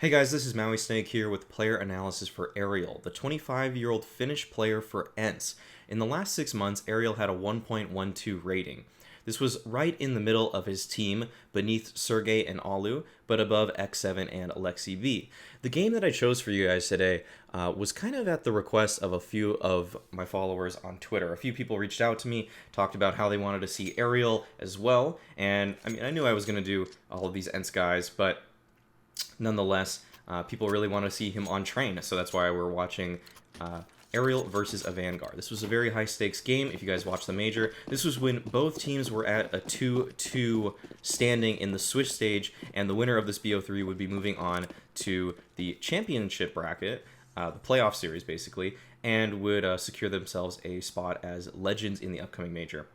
Hey guys, this is Mauisnake here with player analysis for Ariel, the 25-year-old Finnish player for ENCE. In the last 6 months, Ariel had a 1.12 rating. This was right in the middle of his team, beneath Sergey and Alu, but above X7 and Alexei V. The game that I chose for you guys today was kind of at the request of a few of my followers on Twitter. A few people reached out to me, talked about how they wanted to see Ariel as well, and I knew I was going to do all of these ENCE guys, but nonetheless, people really want to see him on train, so that's why we're watching Ariel versus a Vanguard. This was a very high-stakes game. If you guys watched the Major, this was when both teams were at a 2-2 standing in the Switch stage, and the winner of this BO3 would be moving on to the championship bracket, the playoff series, basically, and would secure themselves a spot as legends in the upcoming Major.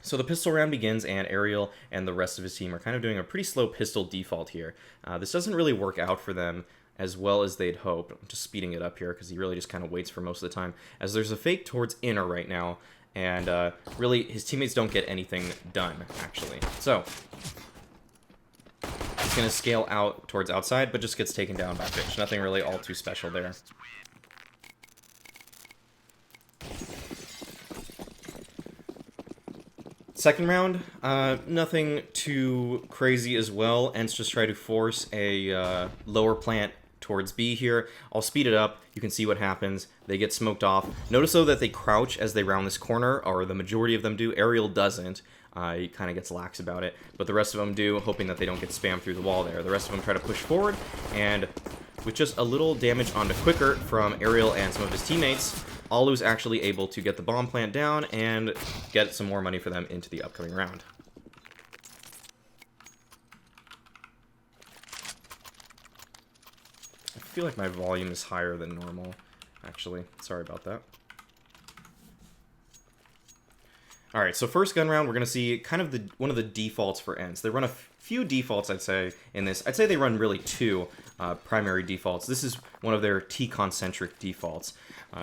So the pistol round begins, and Ariel and the rest of his team are kind of doing a pretty slow pistol default here. This doesn't really work out for them as well as they'd hope. I'm just speeding it up here because he really just kind of waits for most of the time, as there's a fake towards inner right now, and really his teammates don't get anything done, actually. So he's going to scale out towards outside, but just gets taken down by Fish. Nothing really all too special there. Second round, nothing too crazy as well. ENCE just try to force a lower plant towards B here. I'll speed it up. You can see what happens. They get smoked off. Notice, though, that they crouch as they round this corner, or the majority of them do. Ariel doesn't. He kind of gets lax about it, but the rest of them do, hoping that they don't get spammed through the wall there. The rest of them try to push forward, and with just a little damage onto Quicker from Ariel and some of his teammates, Alu's actually able to get the bomb plant down and get some more money for them into the upcoming round. I feel like my volume is higher than normal, actually. Sorry about that. Alright, so first gun round, we're going to see kind of one of the defaults for ENCE. They run a few defaults, I'd say, in this. I'd say they run really two primary defaults. This is one of their T-concentric defaults.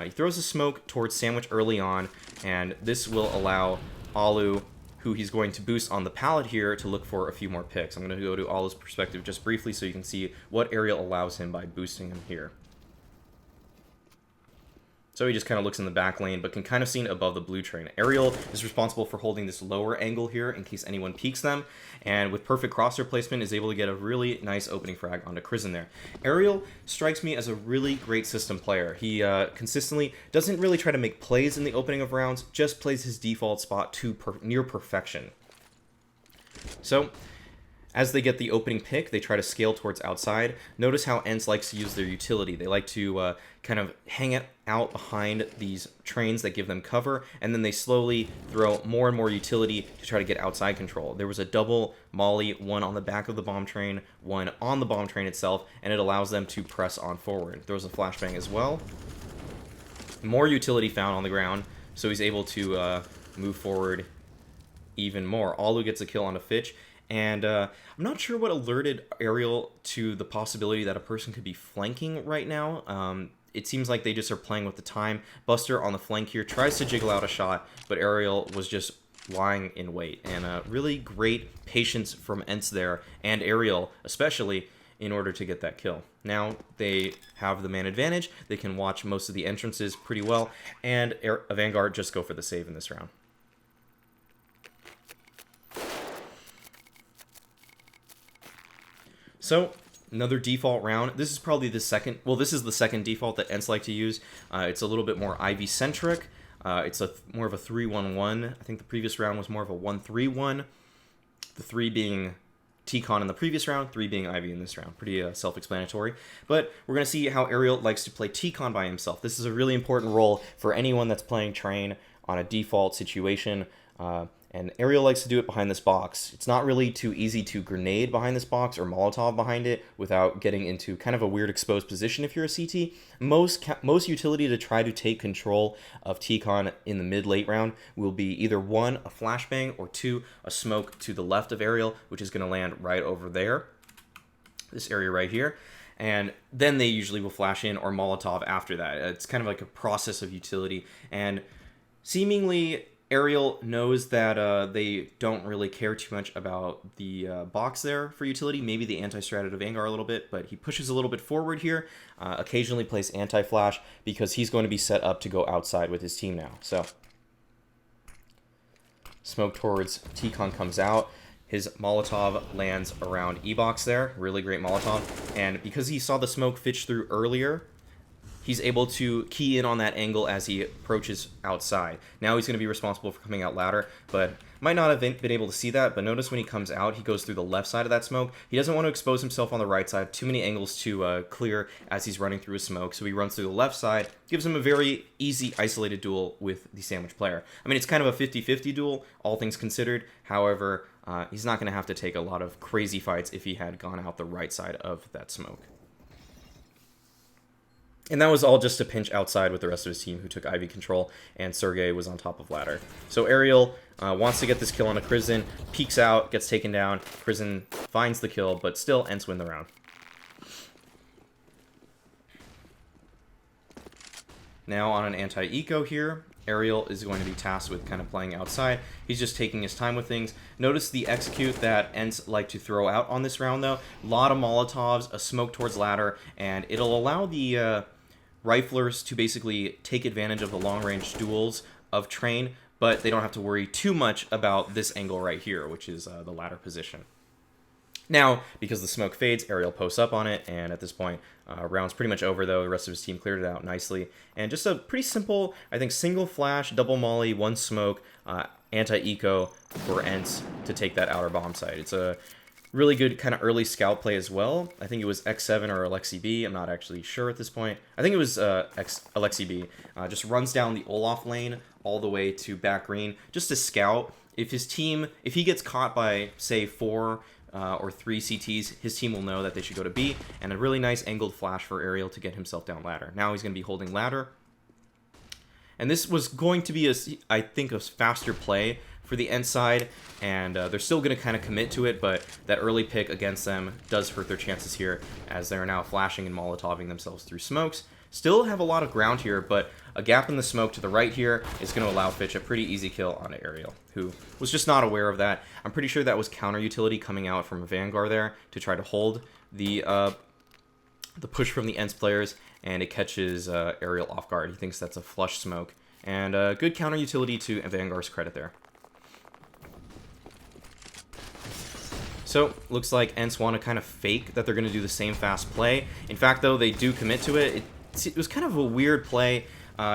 He throws a smoke towards Sandwich early on, and this will allow Alu, who he's going to boost on the pallet here, to look for a few more picks. I'm going to go to Alu's perspective just briefly so you can see what Ariel allows him by boosting him here. So he just kind of looks in the back lane, but can kind of see above the blue train. Ariel is responsible for holding this lower angle here in case anyone peeks them, and with perfect crosshair placement is able to get a really nice opening frag onto Crizzen there. Ariel strikes me as a really great system player. He consistently doesn't really try to make plays in the opening of rounds, just plays his default spot to near perfection. So as they get the opening pick, they try to scale towards outside. Notice how ENCE likes to use their utility. They like to kind of hang it out behind these trains that give them cover, and then they slowly throw more and more utility to try to get outside control. There was a double molly, one on the back of the bomb train, one on the bomb train itself, and it allows them to press on forward. Throws a flashbang as well. More utility found on the ground, so he's able to move forward even more. Alu gets a kill on a Fitch. And I'm not sure what alerted Ariel to the possibility that a person could be flanking right now. It seems like they just are playing with the time. Buster on the flank here tries to jiggle out a shot, but Ariel was just lying in wait. And really great patience from ENCE there, and Ariel especially, in order to get that kill. Now they have the man advantage. They can watch most of the entrances pretty well, and a Vanguard just go for the save in this round. So, another default round. This is probably the second, well, this is the second default that ENCE like to use. It's a little bit more Ivy-centric. It's more of a 3-1-1. I think the previous round was more of a 1-3-1. The 3 being T-Con in the previous round, 3 being Ivy in this round. Pretty self-explanatory. But we're going to see how Ariel likes to play T-Con by himself. This is a really important role for anyone that's playing train on a default situation. And Ariel likes to do it behind this box. It's not really too easy to grenade behind this box or Molotov behind it without getting into kind of a weird exposed position if you're a CT. Most utility to try to take control of T-Con in the mid-late round will be either 1, a flashbang, or 2, a smoke to the left of Ariel, which is going to land right over there, this area right here. And then they usually will flash in or Molotov after that. It's kind of like a process of utility, and seemingly Ariel knows that they don't really care too much about the box there for utility. Maybe the anti-strat of Vanguard a little bit, but he pushes a little bit forward here. Occasionally plays anti-flash because he's going to be set up to go outside with his team now. So smoke towards T-Con comes out. His Molotov lands around E-Box there. Really great Molotov. And because he saw the smoke fitch through earlier, he's able to key in on that angle as he approaches outside. Now he's going to be responsible for coming out ladder, but might not have been able to see that. But notice when he comes out, he goes through the left side of that smoke. He doesn't want to expose himself on the right side. Too many angles to clear as he's running through his smoke. So he runs through the left side. Gives him a very easy, isolated duel with the sandwich player. I mean, it's kind of a 50-50 duel, all things considered. However, he's not going to have to take a lot of crazy fights if he had gone out the right side of that smoke. And that was all just a pinch outside with the rest of his team who took Ivy control, and Sergey was on top of ladder. So Ariel wants to get this kill on a Crizin, peeks out, gets taken down. Crizin finds the kill, but still ENCE win the round. Now on an anti-eco here, Ariel is going to be tasked with kind of playing outside. He's just taking his time with things. Notice the execute that ENCE like to throw out on this round, though. A lot of Molotovs, a smoke towards ladder, and it'll allow the riflers to basically take advantage of the long-range duels of Train, but they don't have to worry too much about this angle right here, which is the ladder position. Now, because the smoke fades, Ariel posts up on it, and at this point, round's pretty much over, though. The rest of his team cleared it out nicely. And just a pretty simple, I think, single flash, double molly, one smoke, anti-eco for ENCE to take that outer bomb site. It's a really good kind of early scout play as well. I think it was X7 or Alexi B. I'm not actually sure at this point. I think it was Alexi B. Just runs down the Olaf lane all the way to back green just to scout. If he gets caught by, say, 4 or 3 CTs, his team will know that they should go to B, and a really nice angled flash for Ariel to get himself down ladder. Now he's going to be holding ladder. And this was going to be, I think, a faster play for the ENCE side, and they're still going to kind of commit to it, but that early pick against them does hurt their chances here, as they're now flashing and molotoving themselves through smokes. Still have a lot of ground here, but a gap in the smoke to the right here is going to allow Fitch a pretty easy kill on Ariel, who was just not aware of that. I'm pretty sure that was counter utility coming out from a Vanguard there to try to hold the push from the ENCE players, and it catches Ariel off guard. He thinks that's a flush smoke, and good counter utility to Vanguard's credit there. So, looks like ENCE want to kind of fake that they're going to do the same fast play. In fact, though, they do commit to it. It was kind of a weird play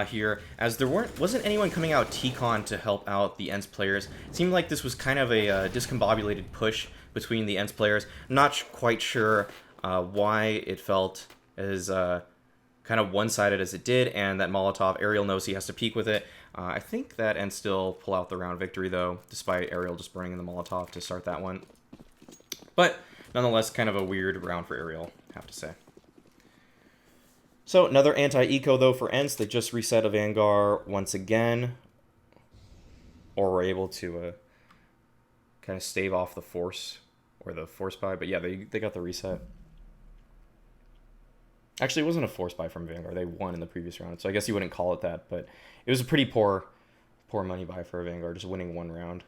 here, as there wasn't anyone coming out T-Con to help out the ENCE players. It seemed like this was kind of a discombobulated push between the ENCE players. I'm not quite sure why it felt as kind of one-sided as it did, and that Molotov, Ariel knows he has to peek with it. I think that ENCE still pull out the round victory, though, despite Ariel just burning in the Molotov to start that one. But nonetheless, kind of a weird round for Ariel, I have to say. So another anti-eco, though, for ENCE. They just reset a Vanguard once again. Or were able to kind of stave off the force, or the force buy. But yeah, they got the reset. Actually, it wasn't a force buy from Vanguard. They won in the previous round, so I guess you wouldn't call it that. But it was a pretty poor money buy for a Vanguard, just winning one round.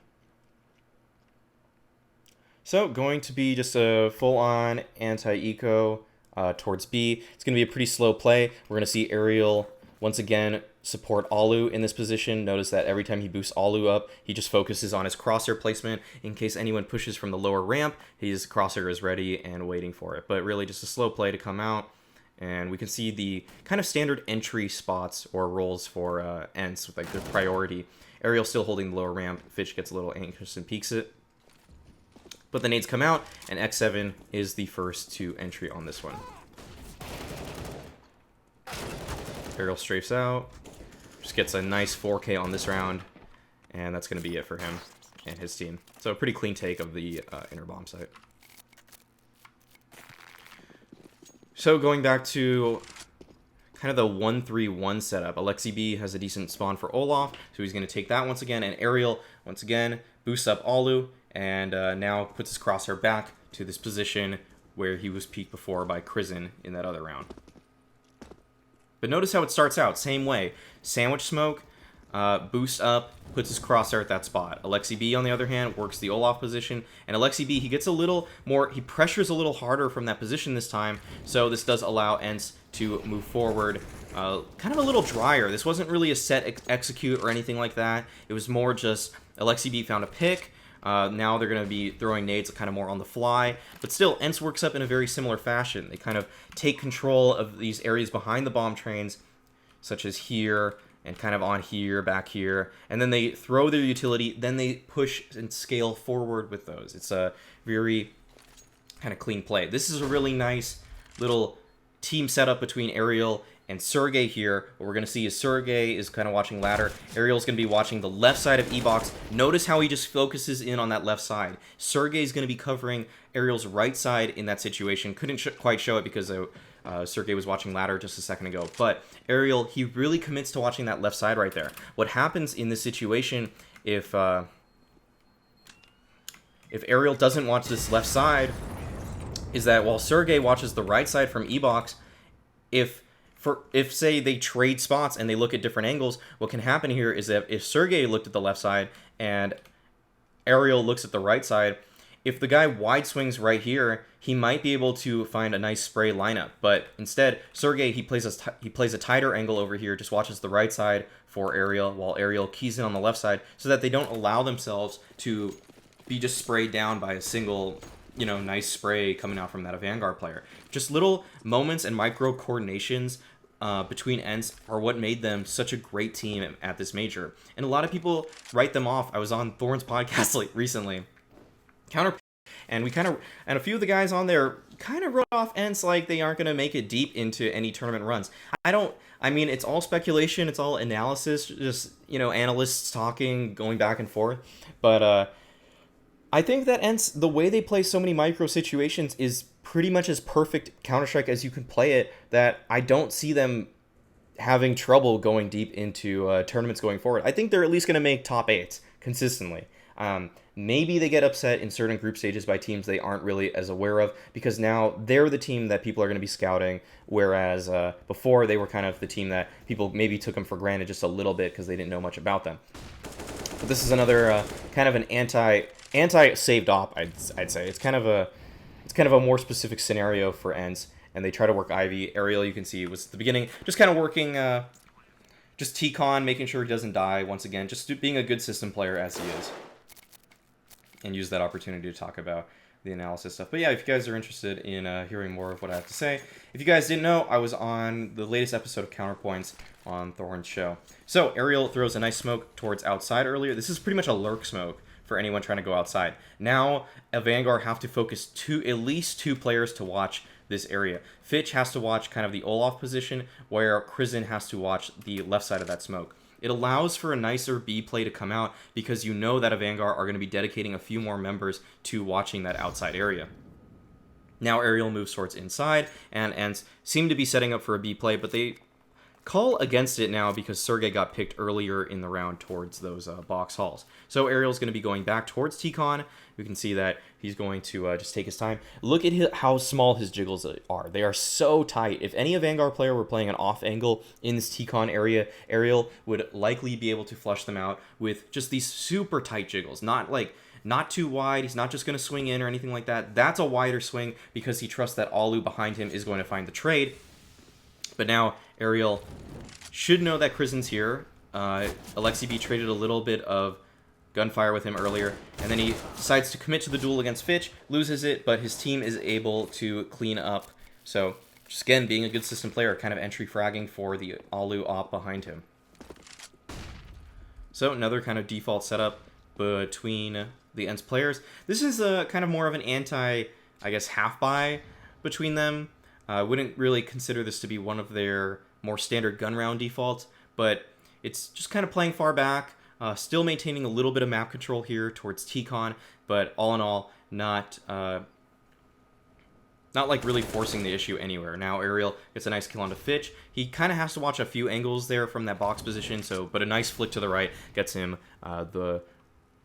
So, going to be just a full-on anti-eco towards B. It's going to be a pretty slow play. We're going to see Ariel, once again, support Alu in this position. Notice that every time he boosts Alu up, he just focuses on his crosshair placement. In case anyone pushes from the lower ramp, his crosshair is ready and waiting for it. But really just a slow play to come out. And we can see the kind of standard entry spots or roles for ENCE with like their priority. Ariel still holding the lower ramp. Fitch gets a little anxious and peeks it. But the nades come out, and X7 is the first to entry on this one. Ariel strafes out, just gets a nice 4K on this round, and that's going to be it for him and his team. So a pretty clean take of the inner bomb site. So going back to kind of the 1-3-1 setup, Alexi B has a decent spawn for Olaf, so he's going to take that once again, and Ariel, once again, boosts up Alu, and now puts his crosshair back to this position where he was peeked before by Crizin in that other round. But notice how it starts out, same way. Sandwich smoke, boosts up, puts his crosshair at that spot. Alexi B, on the other hand, works the Olaf position, and Alexi B, he gets a little more, he pressures a little harder from that position this time, so this does allow ENCE to move forward kind of a little drier. This wasn't really a set execute or anything like that. It was more just Alexi B found a pick. Now they're going to be throwing nades kind of more on the fly. But still, ENCE works up in a very similar fashion. They kind of take control of these areas behind the bomb trains, such as here, and kind of on here, back here. And then they throw their utility, then they push and scale forward with those. It's a very kind of clean play. This is a really nice little team setup between Aerial and Sergey here. What we're going to see is Sergey is kind of watching ladder. Aerial's going to be watching the left side of E-Box. Notice how he just focuses in on that left side. Sergey's going to be covering Aerial's right side in that situation. Couldn't quite show it because Sergey was watching ladder just a second ago. But Aerial, he really commits to watching that left side right there. What happens in this situation if Aerial doesn't watch this left side is that while Sergey watches the right side from E-Box, if say they trade spots and they look at different angles, what can happen here is that if Sergey looked at the left side and Aerial looks at the right side, if the guy wide swings right here, he might be able to find a nice spray lineup. But instead, Sergey, he plays a tighter angle over here, just watches the right side for Aerial, while Aerial keys in on the left side, so that they don't allow themselves to be just sprayed down by a single, you know, nice spray coming out from that Vanguard player. Just little moments and micro coordinations between ENCE are what made them such a great team at this major. And a lot of people write them off. I was on Thorn's podcast recently, and a few of the guys on there kind of wrote off ENCE like they aren't going to make it deep into any tournament runs. I mean, it's all speculation, it's all analysis, just, you know, analysts talking, going back and forth. But I think that ENCE, the way they play so many micro situations is pretty much as perfect Counter-Strike as you can play it, that I don't see them having trouble going deep into tournaments going forward. I think they're at least going to make top 8 consistently. Maybe they get upset in certain group stages by teams they aren't really as aware of, because now they're the team that people are going to be scouting, whereas before they were kind of the team that people maybe took them for granted just a little bit because they didn't know much about them. But this is another kind of an anti-saved op, I'd say. It's kind of a more specific scenario for ENCE, and they try to work Ivy. Aerial, you can see, was at the beginning just kind of working, just T-Con, making sure he doesn't die once again, just being a good system player as he is, and use that opportunity to talk about the analysis stuff. But yeah, if you guys are interested in hearing more of what I have to say, if you guys didn't know, I was on the latest episode of Counterpoints on Thorn's show. So Aerial throws a nice smoke towards outside earlier. This is pretty much a lurk smoke for anyone trying to go outside. Now, a Vanguard have to focus at least 2 players to watch this area. Fitch has to watch kind of the Olaf position, where Krizen has to watch the left side of that smoke. It allows for a nicer B play to come out, because you know that a Vanguard are going to be dedicating a few more members to watching that outside area. Now Aerial moves towards inside, and ENCE seem to be setting up for a B play, but they call against it now because Sergey got picked earlier in the round towards those box halls. So Aerial's going to be going back towards T-Con. We can see that he's going to just take his time. Look at how small his jiggles are. They are so tight. If any Vanguard player were playing an off angle in this T-Con area, Aerial would likely be able to flush them out with just these super tight jiggles. Not too wide. He's not just going to swing in or anything like that. That's a wider swing because he trusts that Alu behind him is going to find the trade. But now Aerial should know that Krizen's here. Alexi B traded a little bit of gunfire with him earlier, and then he decides to commit to the duel against Fitch, loses it, but his team is able to clean up. So, just again, being a good system player, kind of entry fragging for the Alu op behind him. So, another kind of default setup between the ENCE players. This is a kind of more of an half-buy between them. I wouldn't really consider this to be one of their more standard gun round defaults, but it's just kind of playing far back, still maintaining a little bit of map control here towards T-Con, but all in all, not like really forcing the issue anywhere. Now Aerial gets a nice kill onto Fitch. He kind of has to watch a few angles there from that box position, but a nice flick to the right gets him the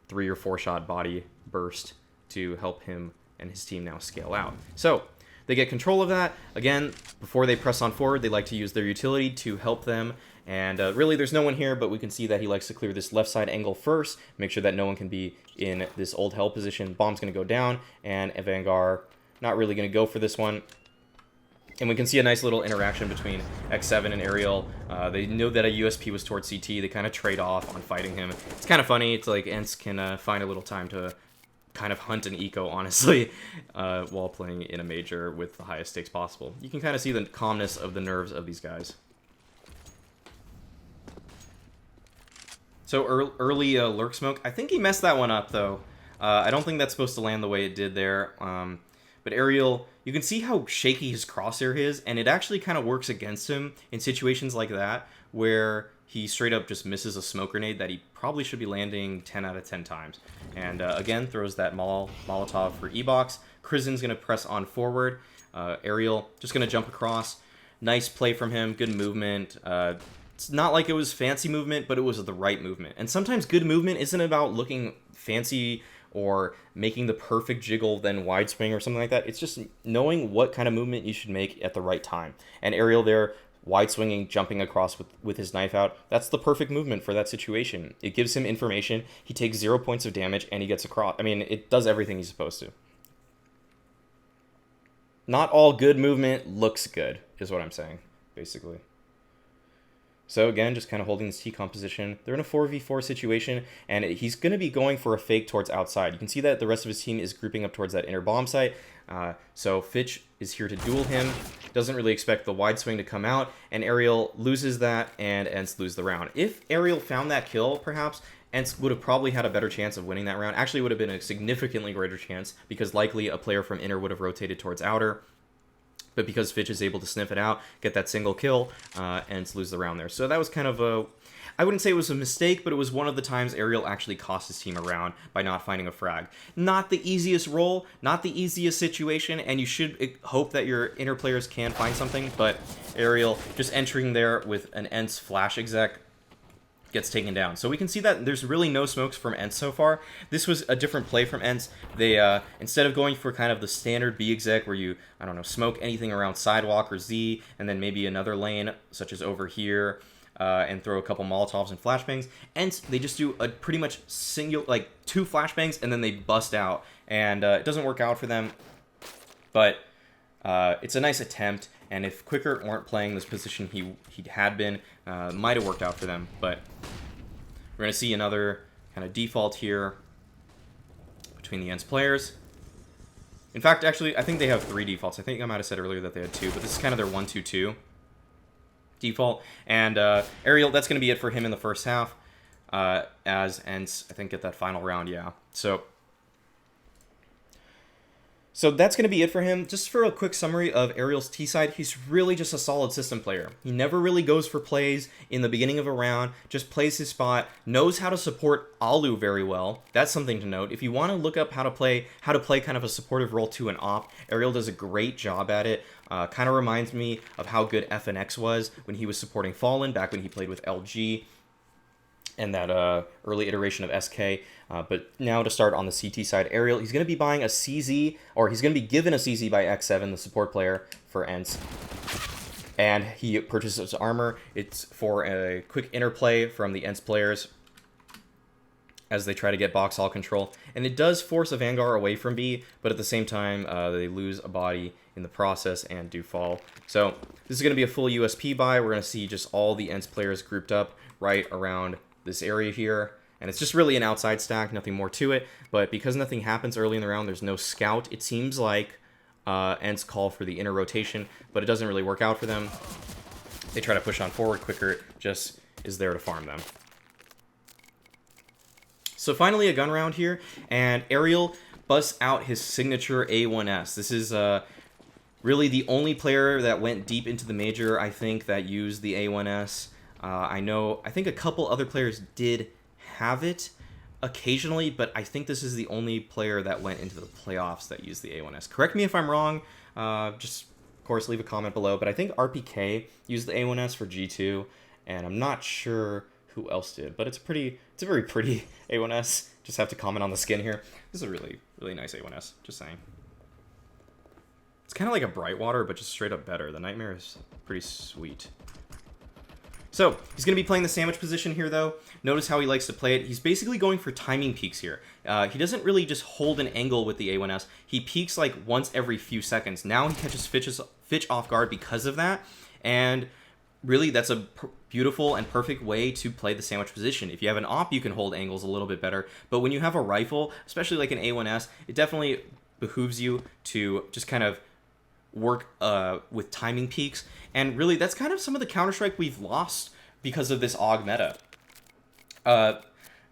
3 or 4 shot body burst to help him and his team now scale out. So they get control of that. Again, before they press on forward, they like to use their utility to help them And really, there's no one here, but we can see that he likes to clear this left side angle first, make sure that no one can be in this old hell position. Bomb's going to go down, and Vanguard not really going to go for this one. And we can see a nice little interaction between X7 and Aerial. They know that a USP was towards CT. They kind of trade off on fighting him. It's kind of funny. It's like ENCE can find a little time to kind of hunt an eco, honestly, while playing in a major with the highest stakes possible. You can kind of see the calmness of the nerves of these guys. So early lurk smoke. I think he messed that one up, though. I don't think that's supposed to land the way it did there. But Aerial, you can see how shaky his crosshair is, and it actually kind of works against him in situations like that, where he straight up just misses a smoke grenade that he probably should be landing 10 out of 10 times. And again, throws that Molotov for E-Box. Krizen's going to press on forward. Aerial just going to jump across. Nice play from him, good movement. It's not like it was fancy movement, but it was the right movement. And sometimes good movement isn't about looking fancy or making the perfect jiggle, then wide swing or something like that. It's just knowing what kind of movement you should make at the right time. And Aerial there, wide swinging, jumping across with his knife out, that's the perfect movement for that situation. It gives him information, he takes 0 points of damage, and he gets across. I mean, it does everything he's supposed to. Not all good movement looks good, is what I'm saying, basically. So again, just kind of holding this T-comp position. They're in a 4v4 situation, and he's going to be going for a fake towards outside. You can see that the rest of his team is grouping up towards that inner bomb site. So Fitch is here to duel him. Doesn't really expect the wide swing to come out, and Aerial loses that, and ENCE lose the round. If Aerial found that kill, perhaps, ENCE would have probably had a better chance of winning that round. Actually, would have been a significantly greater chance, because likely a player from inner would have rotated towards outer. But because Fitch is able to sniff it out, get that single kill, and lose the round there. So that was kind of a... I wouldn't say it was a mistake, but it was one of the times Aerial actually cost his team a round by not finding a frag. Not the easiest role, not the easiest situation, and you should hope that your inner players can find something, but Aerial just entering there with an ENCE flash exec gets taken down. So we can see that there's really no smokes from ENCE so far. This was a different play from ENCE. They, instead of going for kind of the standard B exec where you, I don't know, smoke anything around sidewalk or Z, and then maybe another lane, such as over here, and throw a couple Molotovs and flashbangs, ENCE, they just do a pretty much single, like 2 flashbangs, and then they bust out. And it doesn't work out for them, but it's a nice attempt. And if Quicker weren't playing this position he had been, might have worked out for them. But we're going to see another kind of default here between the ENCE players. In fact, actually, I think they have 3 defaults. I think I might have said earlier that they had 2, but this is kind of their 1-2-2 default. And Aerial, that's going to be it for him in the first half. As ENCE, I think, get that final round, yeah. So that's going to be it for him. Just for a quick summary of Aerial's T-side, he's really just a solid system player. He never really goes for plays in the beginning of a round, just plays his spot, knows how to support Alu very well. That's something to note. If you want to look up how to play kind of a supportive role to an op, Aerial does a great job at it. Kind of reminds me of how good FNX was when he was supporting Fallen, back when he played with LG and that early iteration of SK. But now to start on the CT side, Aerial, he's going to be buying a CZ, or he's going to be given a CZ by X7, the support player for ENCE. And he purchases armor. It's for a quick interplay from the ENCE players as they try to get box hall control. And it does force a Vanguard away from B, but at the same time, they lose a body in the process and do fall. So this is going to be a full USP buy. We're going to see just all the ENCE players grouped up right around this area here. And it's just really an outside stack, nothing more to it. But because nothing happens early in the round, there's no scout. It seems like ENCE call for the inner rotation, but it doesn't really work out for them. They try to push on forward. Quicker just is there to farm them. So finally a gun round here, and Aerial busts out his signature A1S. This is really the only player that went deep into the major, I think, that used the A1S. I think a couple other players did have it occasionally, but I think this is the only player that went into the playoffs that used the A1S. Correct me if I'm wrong, just of course leave a comment below, but I think RPK used the A1S for G2, and I'm not sure who else did, but it's a very pretty A1S. Just have to comment on the skin here. This is a really, really nice A1S, just saying. It's kind of like a Brightwater, but just straight up better. The Nightmare is pretty sweet. So he's going to be playing the sandwich position here, though. Notice how he likes to play it. He's basically going for timing peaks here. He doesn't really just hold an angle with the A1S. He peaks like once every few seconds. Now he catches Fitch off guard because of that. And really, that's a beautiful and perfect way to play the sandwich position. If you have an op, you can hold angles a little bit better. But when you have a rifle, especially like an A1S, it definitely behooves you to just kind of work with timing peaks. And really, that's kind of some of the Counter-Strike we've lost because of this AUG meta.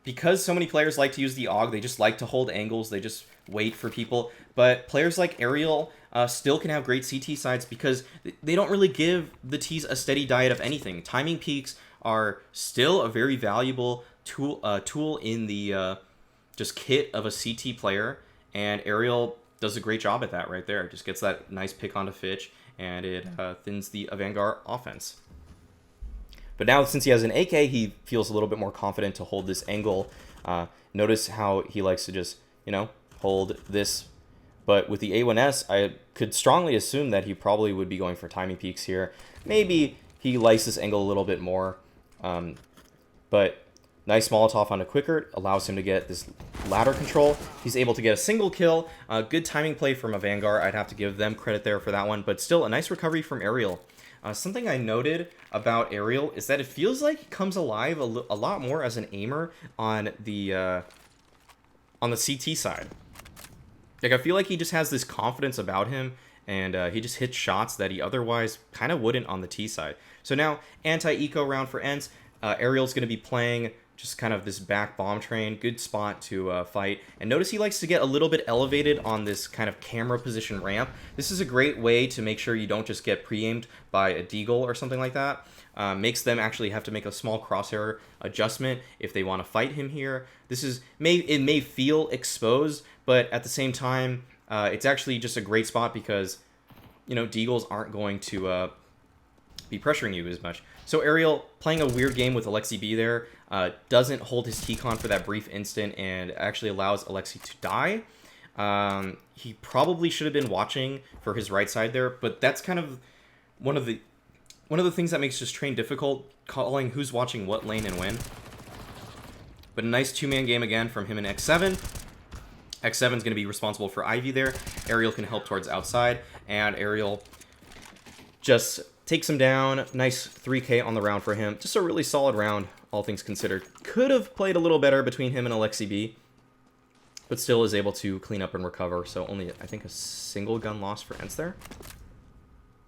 Because so many players like to use the AUG, they just like to hold angles, they just wait for people. But players like Aerial still can have great CT sides because they don't really give the Ts a steady diet of anything. Timing peaks are still a very valuable tool in the just kit of a CT player, and Aerial does a great job at that right there. Just gets that nice pick onto Fitch, and it thins the Vanguard offense. But now, since he has an AK, he feels a little bit more confident to hold this angle. Notice how he likes to just, hold this. But with the A1S, I could strongly assume that he probably would be going for timing peaks here. Maybe he likes this angle a little bit more. But nice Molotov on a quicker allows him to get this ladder control. He's able to get a single kill. Good timing play from a Vanguard. I'd have to give them credit there for that one. But still, a nice recovery from Aerial. Something I noted about Aerial is that it feels like he comes alive a lot more as an aimer on the CT side. Like, I feel like he just has this confidence about him, and he just hits shots that he otherwise kind of wouldn't on the T side. So now, anti-eco round for ENCE. Aerial's going to be playing just kind of this back bomb train. Good spot to fight. And notice he likes to get a little bit elevated on this kind of camera position ramp. This is a great way to make sure you don't just get pre-aimed by a deagle or something like that. Makes them actually have to make a small crosshair adjustment if they want to fight him here. It may feel exposed, but at the same time, it's actually just a great spot because, deagles aren't going to be pressuring you as much. So Aerial playing a weird game with Alexi B there, doesn't hold his T-con for that brief instant and actually allows Alexi to die. He probably should have been watching for his right side there, but that's kind of one of the things that makes this train difficult, calling who's watching what lane and when. But a nice two-man game again from him and X7. X7's going to be responsible for Ivy there. Aerial can help towards outside, and Aerial just takes him down. Nice 3K on the round for him. Just a really solid round, all things considered. Could have played a little better between him and Alexi B, but still is able to clean up and recover. So only, I think, a single gun loss for ENCE there.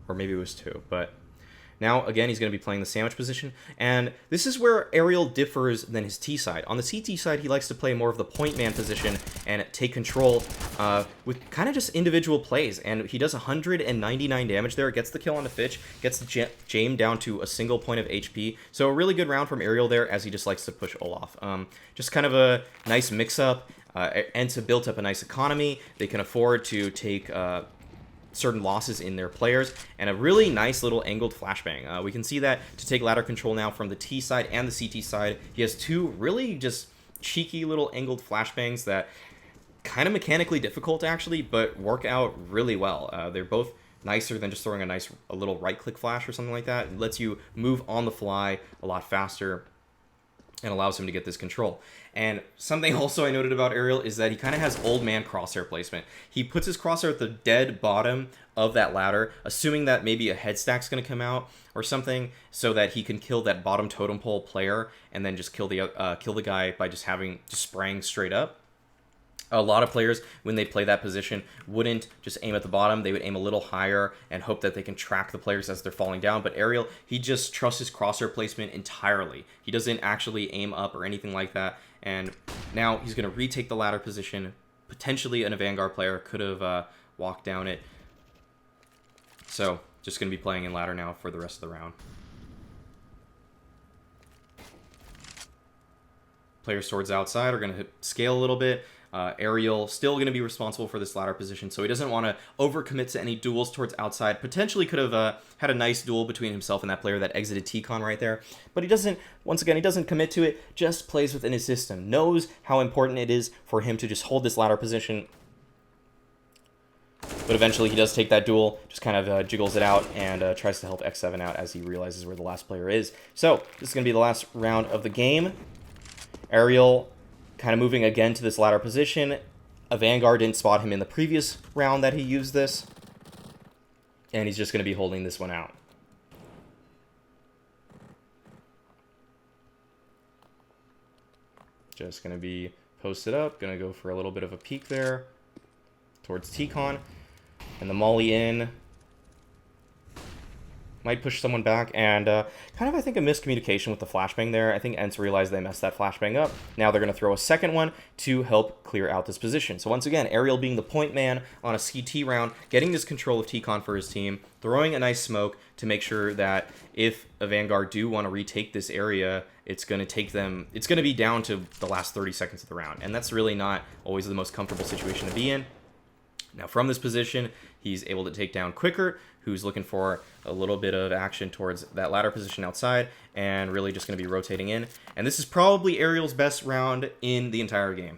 Or maybe it was two, but now, again, he's going to be playing the sandwich position, and this is where Aerial differs than his T side. On the CT side, he likes to play more of the point man position and take control with kind of just individual plays, and he does 199 damage there, gets the kill on the Fitch, gets the Jame down to a single point of HP, so a really good round from Aerial there, as he just likes to push Olaf. Just kind of a nice mix-up. ENCE have built up a nice economy. They can afford to take certain losses in their players, and a really nice little angled flashbang. We can see that to take ladder control now from the T side and the CT side. He has two really just cheeky little angled flashbangs that kind of mechanically difficult actually, but work out really well. They're both nicer than just throwing a little right click flash or something like that. It lets you move on the fly a lot faster and allows him to get this control. And something also I noted about Aerial is that he kind of has old man crosshair placement. He puts his crosshair at the dead bottom of that ladder, assuming that maybe a head stack's going to come out or something, so that he can kill that bottom totem pole player and then just kill the guy by just spraying straight up. A lot of players, when they play that position, wouldn't just aim at the bottom. They would aim a little higher and hope that they can track the players as they're falling down. But Aerial, he just trusts his crosshair placement entirely. He doesn't actually aim up or anything like that. And now he's going to retake the ladder position. Potentially a Vanguard player could have walked down it. So just going to be playing in ladder now for the rest of the round. Players towards outside are going to scale a little bit. Aerial still going to be responsible for this ladder position, so he doesn't want to overcommit to any duels towards outside. Potentially could have had a nice duel between himself and that player that exited T-Con right there, but he doesn't, once again, he doesn't commit to it, just plays within his system, knows how important it is for him to just hold this ladder position. but eventually he does take that duel, just kind of jiggles it out, and tries to help X7 out as he realizes where the last player is. So this is going to be the last round of the game. Ariel kind of moving again to this ladder position. A Vanguard didn't spot him in the previous round that he used this, and he's just going to be holding this one out. Just going to be posted up, going to go for a little bit of a peek there towards T-Con, and the molly in. Might push someone back, and kind of, I think, a miscommunication with the flashbang there. I think ENCE realized they messed that flashbang up. Now they're going to throw a second one to help clear out this position. So once again, Ariel being the point man on a CT round, getting this control of T-Con for his team, throwing a nice smoke to make sure that if a Vanguard do want to retake this area, it's going to take them, it's going to be down to the last 30 seconds of the round. And that's really not always the most comfortable situation to be in. Now from this position, he's able to take down Quicker, who's looking for a little bit of action towards that ladder position outside, and really just going to be rotating in. And this is probably Ariel's best round in the entire game.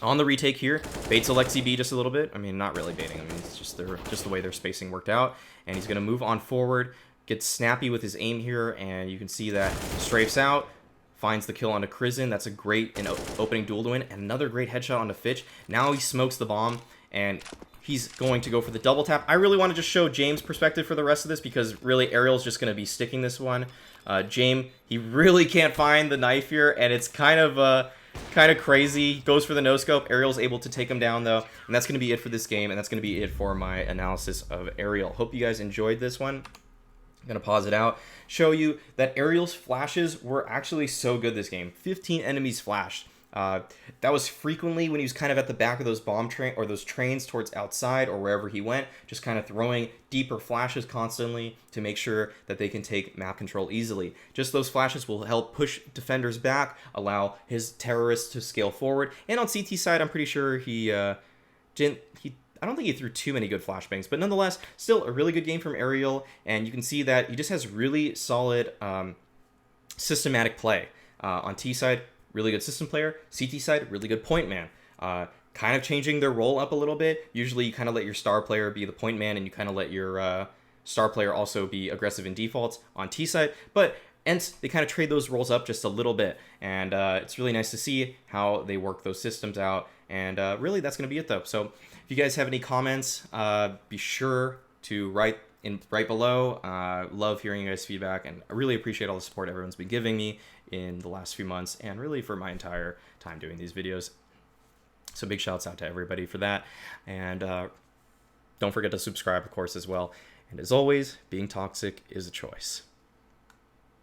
On the retake here, baits Alexi B just a little bit. I mean, not really baiting. I mean, it's just the way their spacing worked out. And he's going to move on forward, gets snappy with his aim here, and you can see that strafes out, finds the kill onto Crizin. That's a great opening duel to win, and another great headshot onto Fitch. Now he smokes the bomb, and he's going to go for the double tap. I really want to just show James' perspective for the rest of this, because really Ariel's just going to be sticking this one. James, he really can't find the knife here, and it's kind of crazy. He goes for the no-scope. Ariel's able to take him down, though, and that's going to be it for this game, and that's going to be it for my analysis of Ariel. Hope you guys enjoyed this one. I'm going to pause it out, show you that Ariel's flashes were actually so good this game. 15 enemies flashed. That was frequently when he was kind of at the back of those those trains towards outside or wherever he went, just kind of throwing deeper flashes constantly to make sure that they can take map control easily. Just those flashes will help push defenders back, allow his terrorists to scale forward. And on CT side, I'm pretty sure I don't think he threw too many good flashbangs, but nonetheless, still a really good game from Ariel, and you can see that he just has really solid systematic play. On T side, really good system player. CT side, really good point man. Kind of changing their role up a little bit. Usually you kind of let your star player be the point man, and you kind of let your star player also be aggressive in defaults on T side, but ENCE, they kind of trade those roles up just a little bit, and it's really nice to see how they work those systems out, and really that's going to be it though. So if you guys have any comments, be sure to write below. Love hearing you guys' feedback, and I really appreciate all the support everyone's been giving me in the last few months, and really for my entire time doing these videos. So big shouts out to everybody for that, and don't forget to subscribe, of course, as well. And as always, being toxic is a choice.